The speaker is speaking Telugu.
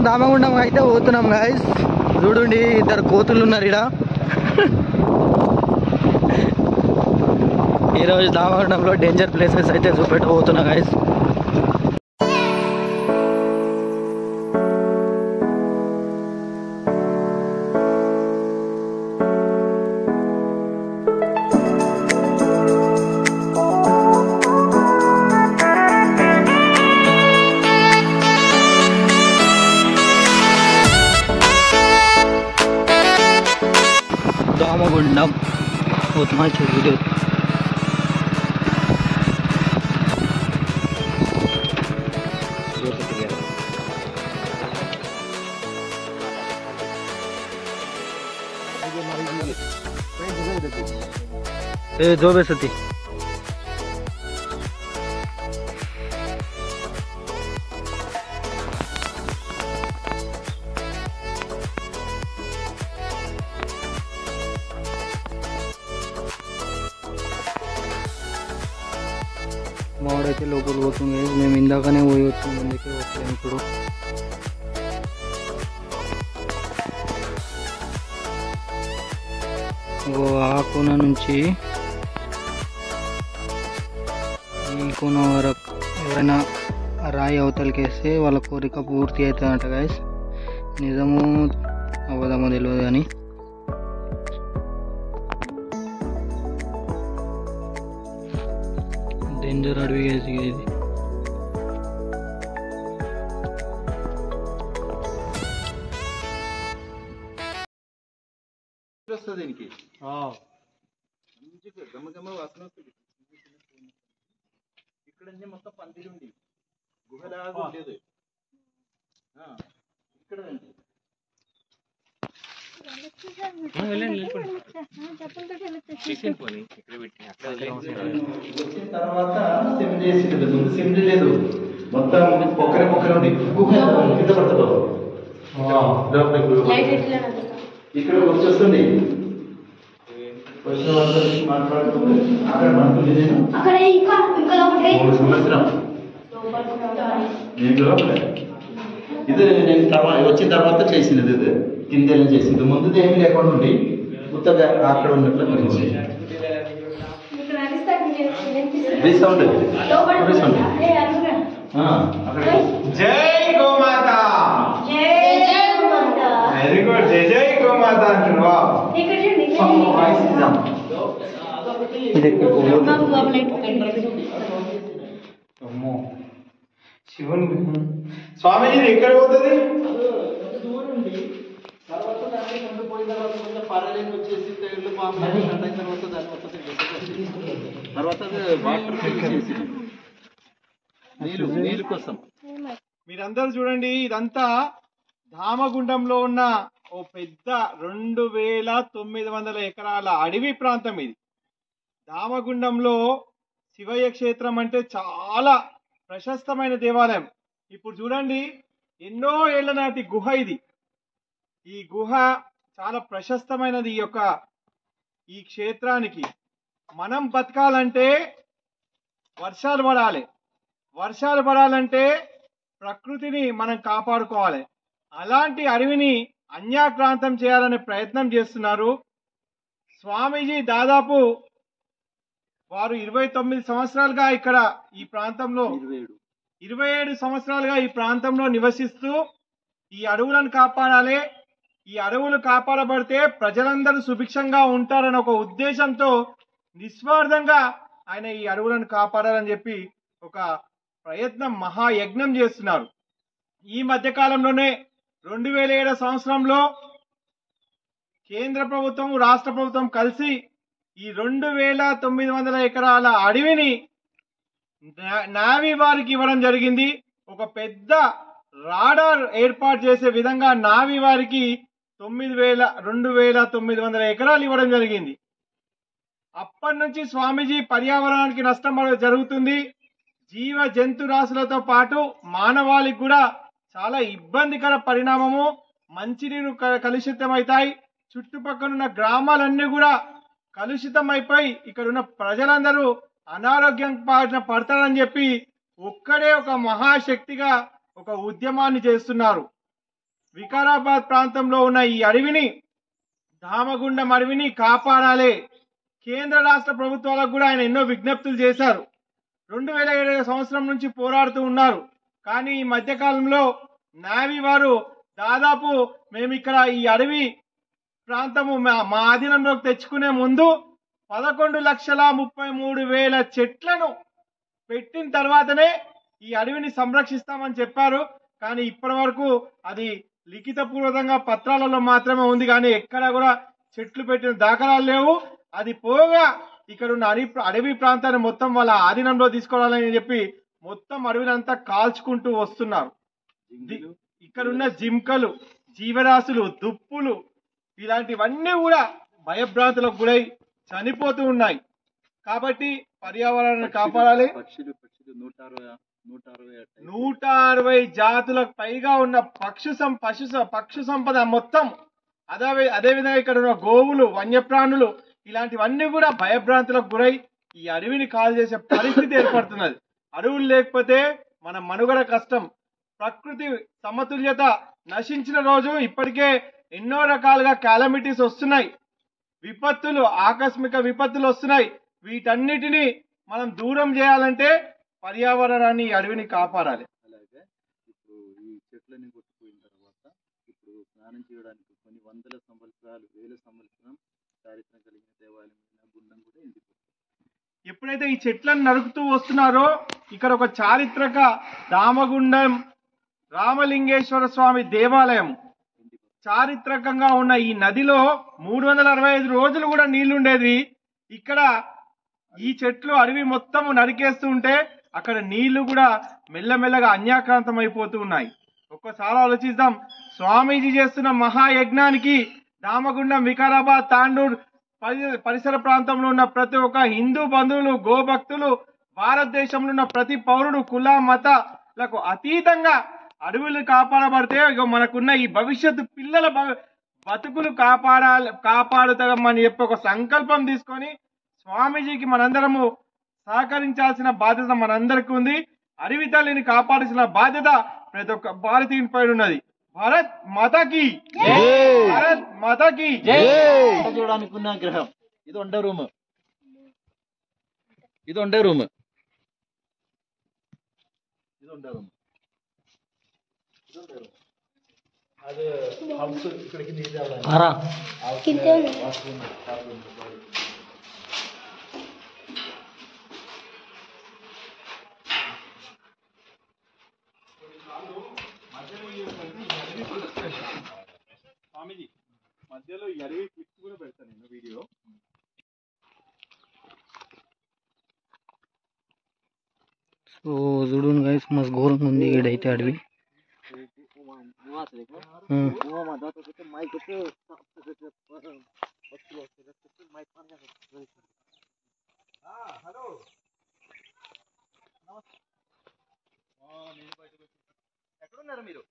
దామగుండం అయితే పోతున్నాం గాయస్. చూడండి ఇద్దరు కోతులు ఉన్నారు ఇక్కడ. ఈరోజు దామగుండంలో డేంజర్ ప్లేసెస్ అయితే చూపెట్టబోతున్నా గాయస్. दामगुंडम उतना वीडियो जो बेसती మావాడైతే లోపలికి పోతుంది. మేము ఇందాకనే పోయి వచ్చాం, అందుకే వచ్చాము ఇప్పుడు. ఆ కోన నుంచి ఈ కోన వరకు ఎవరైనా రాయి అవతలికేస్తే వాళ్ళ కోరిక పూర్తి అవుతుందంట గాయస్. నిజమో అవ్వదమో తెలియదు కానీ డేంజర్ అడవి ఇది. దీనికి మంచిగా గమగమ వాసన వస్తుంది. ఇక్కడ మొత్తం పందిరి ఉంది, గుహలాగా ఉండేది. ఇక్కడ వచ్చిన తర్వాత సిమెంట్ చేసింది. ముందు సిమెంట్ లేదు, మొత్తం పొక్కరే పొక్కరే ఉంది. గుహ కింద పడుతుంది. ఇక్కడ వచ్చేస్తుంది. వచ్చిన వాళ్ళతో మాట్లాడుతుంది. అక్కడ మనకు సంవత్సరం ఇది నేను వచ్చిన తర్వాత చేసినది. ఇది కింద చేసింది. ముందు ఏమి లేకుండా ఉండి కొత్తగా అక్కడ ఉన్నట్లు గురించి జై గోమాత, వెరీ గుడ్. జై జై గోమాత అంటున్నావా? శివుని స్వామిజీ ఎక్కడ పోతుంది? తర్వాత దాన్ని ముందు పోయిన తర్వాత కొంచెం పర్వాలేదు వచ్చేసి తేళ్ళు పాము అయిన తర్వాత దాని తర్వాత వాటర్ నీళ్ళు కోసం. మీరందరూ చూడండి, ఇదంతా ధామగుండంలో ఉన్న ఓ పెద్ద 2900 ఎకరాల అడవి ప్రాంతం. ఇది ధామగుండంలో శివయ్య క్షేత్రం అంటే చాలా ప్రశస్తమైన దేవాలయం. ఇప్పుడు చూడండి, ఎన్నో ఏళ్ల నాటి గుహ ఇది. ఈ గుహ చాలా ప్రశస్తమైనది. ఈ క్షేత్రానికి మనం బతకాలంటే వర్షాలు పడాలి. వర్షాలు పడాలంటే ప్రకృతిని మనం కాపాడుకోవాలి. అలాంటి అడవిని అన్యాక్రాంతం చేయాలనే ప్రయత్నం చేస్తున్నారు స్వామీజీ. దాదాపు వారు 29 సంవత్సరాలుగా ఇక్కడ ఈ ప్రాంతంలో 27 సంవత్సరాలుగా ఈ ప్రాంతంలో నివసిస్తూ ఈ అడవులను కాపాడాలి. ఈ అడవులు కాపాడబడితే ప్రజలందరూ సుభిక్షంగా ఉంటారని ఒక ఉద్దేశంతో నిస్వార్థంగా ఆయన ఈ అడవులను కాపాడాలని చెప్పి ఒక ప్రయత్నం, మహాయజ్ఞం చేస్తున్నారు. ఈ మధ్య కాలంలోనే 2007 సంవత్సరంలో కేంద్ర ప్రభుత్వం, రాష్ట్ర ప్రభుత్వం కలిసి ఈ 2900 ఎకరాల అడవిని నావీ వారికి ఇవ్వడం జరిగింది. ఒక పెద్ద రాడార్ ఏర్పాటు చేసే విధంగా నావీ వారికి 2900 ఎకరాలు ఇవ్వడం జరిగింది. అప్పటి నుంచి స్వామీజీ పర్యావరణానికి నష్టం జరుగుతుంది. జీవ జంతు రాశులతో పాటు మానవాళికి కూడా చాలా ఇబ్బందికర పరిణామము. మంచినీరు కలుషితమవుతాయి. చుట్టుపక్కల గ్రామాలన్నీ కూడా కలుషితమైపోయి ఇక్కడ ఉన్న ప్రజలందరూ అనారోగ్యం పడతారని చెప్పి ఒక్కడే ఒక మహాశక్తిగా ఒక ఉద్యమాన్ని చేస్తున్నారు. వికారాబాద్ ప్రాంతంలో ఉన్న ఈ అడవిని, దామగుండం అడవిని కాపాడాలి. కేంద్ర రాష్ట్ర ప్రభుత్వాలకు కూడా ఆయన ఎన్నో విజ్ఞప్తులు చేశారు. 2007 సంవత్సరం నుంచి పోరాడుతూ ఉన్నారు. కానీ ఈ మధ్యకాలంలో నావీ వారు దాదాపు మేము ఇక్కడ ఈ అడవి ప్రాంతము మా ఆధీనంలోకి తెచ్చుకునే ముందు 11,33,000 చెట్లను పెట్టిన తర్వాతనే ఈ అడవిని సంరక్షిస్తామని చెప్పారు. కానీ ఇప్పటి వరకు అది లిఖితపూర్వకంగా పత్రాలలో మాత్రమే ఉంది, కానీ ఎక్కడా కూడా చెట్లు పెట్టిన దాఖలాలు లేవు. అది పోగా ఇక్కడ ఉన్న అడవి ప్రాంతాన్ని మొత్తం వాళ్ళ ఆధీనంలో తీసుకోవాలని చెప్పి మొత్తం అడవినంతా కాల్చుకుంటూ వస్తున్నారు. ఇక్కడ ఉన్న జింకలు, జీవరాశులు, దుప్పులు ఇలాంటివన్నీ కూడా భయభ్రాంతులకు గురై చనిపోతూ ఉన్నాయి. కాబట్టి పర్యావరణాన్ని కాపాడాలి. 160 జాతులకు పైగా ఉన్న పక్షు సంపద మొత్తం, అదేవిధంగా ఇక్కడ ఉన్న గోవులు, వన్యప్రాణులు ఇలాంటివన్నీ కూడా భయభ్రాంతులకు గురై ఈ అడవిని కాల్ చేసే పరిస్థితి ఏర్పడుతున్నది. అడవులు లేకపోతే మన మనుగడ కష్టం. ప్రకృతి సమతుల్యత నశించిన రోజు. ఇప్పటికే ఎన్నో రకాలుగా క్యాలమిటీస్ వస్తున్నాయి, విపత్తులు, ఆకస్మిక విపత్తులు వస్తున్నాయి. వీటన్నిటిని మనం దూరం చేయాలంటే పర్యావరణాన్ని, ఈ అడవిని కాపాడాలి. అలాగే ఇప్పుడు ఈ చెట్లని కొట్టుకుపోయిన తర్వాత ఇప్పుడు స్నానం చేయడానికి కొన్ని వందల సంవత్సరాలు, వేల సంవత్సరం చారిత్రక కలిగిన దేవాలయమైన గుండం కూడా ఎండిపోతుంది. ఎప్పుడైతే ఈ చెట్లను నరుకుతూ వస్తున్నారో ఇక్కడ ఒక చారిత్రక దామగుండం రామలింగేశ్వర స్వామి దేవాలయం చారిత్రకంగా ఉన్న ఈ నదిలో 365 రోజులు కూడా నీళ్లుండేది. ఇక్కడ ఈ చెట్లు అడవి మొత్తం నరికేస్తూ ఉంటే అక్కడ నీళ్లు కూడా మెల్లమెల్లగా అన్యాక్రాంతం అయిపోతూ ఉన్నాయి. ఒక్కసారి ఆలోచిద్దాం. స్వామీజీ చేస్తున్న మహాయజ్ఞానికి దామగుండం, వికారాబాద్, తాండూర్ పరిసర ప్రాంతంలో ఉన్న ప్రతి ఒక్క హిందూ బంధువులు, గోభక్తులు, భారతదేశంలో ఉన్న ప్రతి పౌరుడు కుల మతాలకు అతీతంగా అడవులు కాపాడబడితే మనకున్న ఈ భవిష్యత్తు పిల్లల బతుకులు కాపాడుతామని చెప్పి ఒక సంకల్పం తీసుకొని స్వామీజీకి మనందరము సహకరించాల్సిన బాధ్యత మనందరికీ ఉంది. అడవి తల్లిని కాపాడాల్సిన బాధ్యత ప్రతి ఒక్క భారతీయుని పైన ఉన్నది. భారత్ మాతాకి జై, భారత్ మాతాకి జై. చూడడానికి ఉన్న గ్రహం ఇది ఉండే రూమ్, ఇది ఉండే రూమ్, ఇది ఉండే రూమ్, అది హౌస్. ఇక్కడికి నీళ్ళు స్వామీజీ మధ్యలో ఈ అడవి క్లిప్స్ కూడా పెడతాను నేను వీడియో. సో చూడండి గైస్, మస్తు ఘోరంగా ఉంది ఈడైతే అడవి. హలో, ఎక్కడున్నారు మీరు?